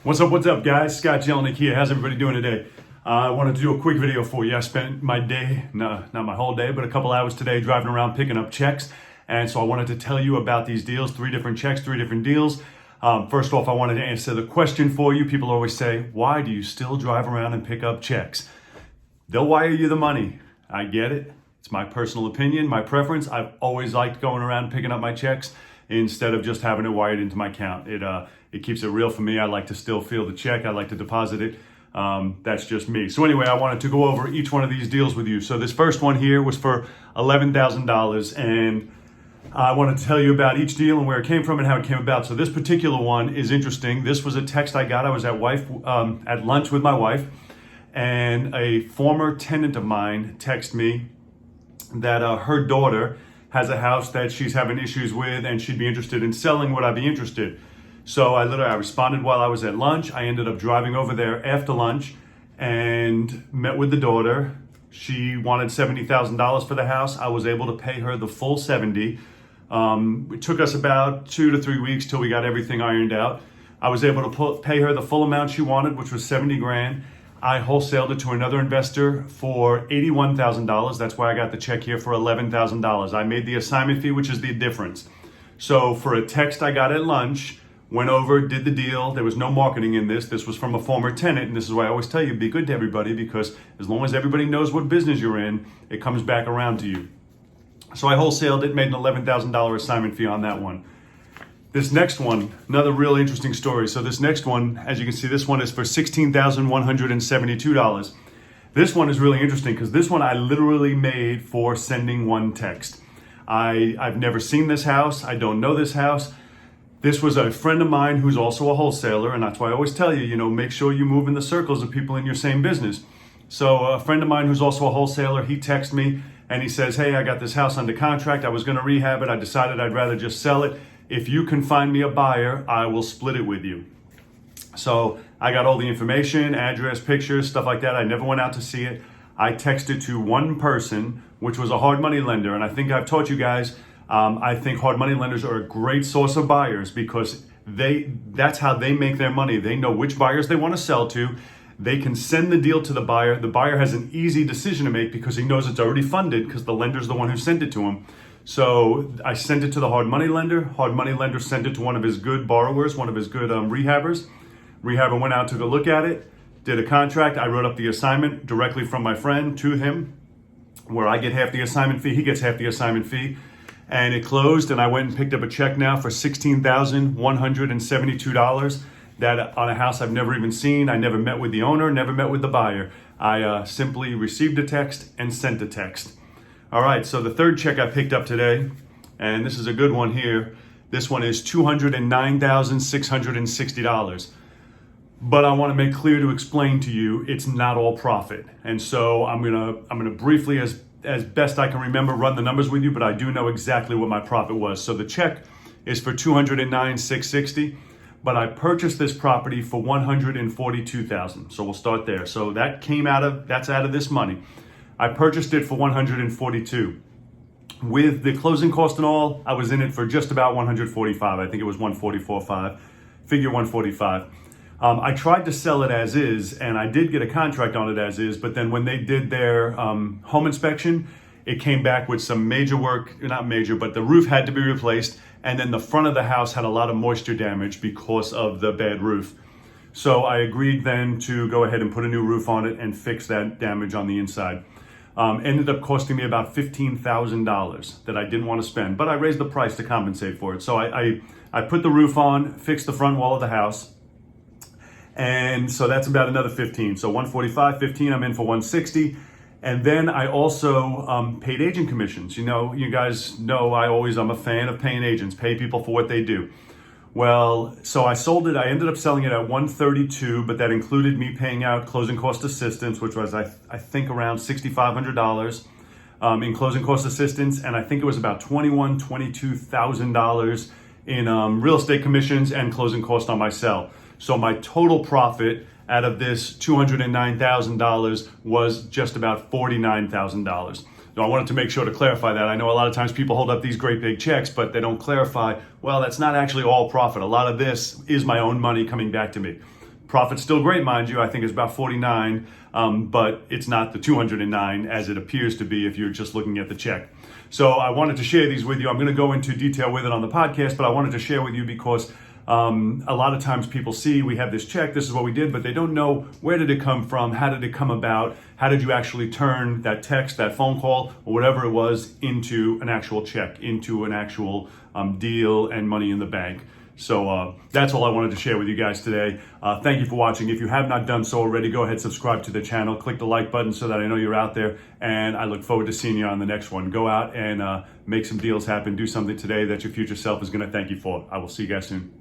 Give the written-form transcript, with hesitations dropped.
What's up, guys? Scott Jelinek here. How's everybody doing today? I wanted to do a quick video for you. I spent my day, not my whole day, but a couple hours today driving around picking up checks. And so I wanted to tell you about these deals, 3 different checks, 3 different deals. First off, I wanted to answer the question for you. People always say, why do you still drive around and pick up checks? They'll wire you the money. I get it. It's my personal opinion, my preference. I've always liked going around and picking up my checks instead of just having it wired into my account. It keeps it real for me. I like to still feel the check. I like to deposit it. That's just me. So anyway, I wanted to go over each one of these deals with you. So this first one here was for $11,000, and I want to tell you about each deal and where it came from and how it came about. So this particular one is interesting. This was a text I got. I was at lunch with my wife, and a former tenant of mine texted me that her daughter has a house that she's having issues with and she'd be interested in selling. Would I be interested? So I responded while I was at lunch. I ended up driving over there after lunch and met with the daughter. She wanted $70,000 for the house. I was able to pay her the full 70. It took us about 2 to 3 weeks till we got everything ironed out. I was able to pay her the full amount she wanted, which was 70 grand. I wholesaled it to another investor for $81,000. That's why I got the check here for $11,000. I made the assignment fee, which is the difference. So for a text I got at lunch, went over, did the deal. There was no marketing in this. This was from a former tenant, and this is why I always tell you, be good to everybody, because as long as everybody knows what business you're in, it comes back around to you. So I wholesaled it, made an $11,000 assignment fee on that one. This next one, another real interesting story. So this next one, as you can see, this one is for $16,172. This one is really interesting because this one I literally made for sending one text. I've never seen this house. I don't know this house. This was a friend of mine who's also a wholesaler, and that's why I always tell you, make sure you move in the circles of people in your same business. So a friend of mine who's also a wholesaler, he texts me and he says, hey, I got this house under contract. I was going to rehab it. I decided I'd rather just sell it. If you can find me a buyer, I will split it with you. So I got all the information, address, pictures, stuff like that. I never went out to see it. I texted to one person, which was a hard money lender. And I think I've taught you guys, I think hard money lenders are a great source of buyers because that's how they make their money. They know which buyers they want to sell to. They can send the deal to the buyer. The buyer has an easy decision to make because he knows it's already funded because the lender's the one who sent it to him. So I sent it to the hard money lender. Hard money lender sent it to one of his good borrowers, one of his good rehabbers. Rehabber went out, took a look at it, did a contract. I wrote up the assignment directly from my friend to him, where I get half the assignment fee, he gets half the assignment fee. And it closed, and I went and picked up a check now for $16,172. That on a house I've never even seen. I never met with the owner, never met with the buyer. I simply received a text and sent a text. All right, so the third check I picked up today, and this is a good one here. This one is $209,660. But I want to make clear to explain to you, it's not all profit. And so I'm gonna briefly, as best I can remember, run the numbers with you, but I do know exactly what my profit was. So the check is for $209,660, but I purchased this property for $142,000. So we'll start there. So that's out of this money. I purchased it for $142,000. With the closing cost and all, I was in it for just about $145,000. I think it was $144,500. Figure $145,000. I tried to sell it as is, and I did get a contract on it as is, but then when they did their home inspection, it came back with some major work, not major, but the roof had to be replaced, and then the front of the house had a lot of moisture damage because of the bad roof. So I agreed then to go ahead and put a new roof on it and fix that damage on the inside. Ended up costing me about $15,000 that I didn't want to spend, but I raised the price to compensate for it. So I put the roof on, fixed the front wall of the house, and so that's about another 15. So 145, 15, I'm in for 160. And then I also paid agent commissions. You guys know I'm a fan of paying agents, pay people for what they do. Well, so I sold it. I ended up selling it at $132,000, but that included me paying out closing cost assistance, which was I think around $6,500 in closing cost assistance, and I think it was about $22,000 in real estate commissions and closing cost on my sell. So my total profit out of this $209,000 was just about $49,000. So I wanted to make sure to clarify that. I know a lot of times people hold up these great big checks, but they don't clarify, well, that's not actually all profit. A lot of this is my own money coming back to me. Profit's still great, mind you. I think it's about 49, but it's not the 209 as it appears to be if you're just looking at the check. So I wanted to share these with you. I'm going to go into detail with it on the podcast, but I wanted to share with you because a lot of times people see we have this check, this is what we did, but they don't know where did it come from, how did it come about, how did you actually turn that text, that phone call, or whatever it was into an actual check, into an actual deal and money in the bank. So that's all I wanted to share with you guys today. Thank you for watching. If you have not done so already, go ahead, subscribe to the channel, click the like button so that I know you're out there, and I look forward to seeing you on the next one. Go out and make some deals happen, do something today that your future self is going to thank you for. I will see you guys soon.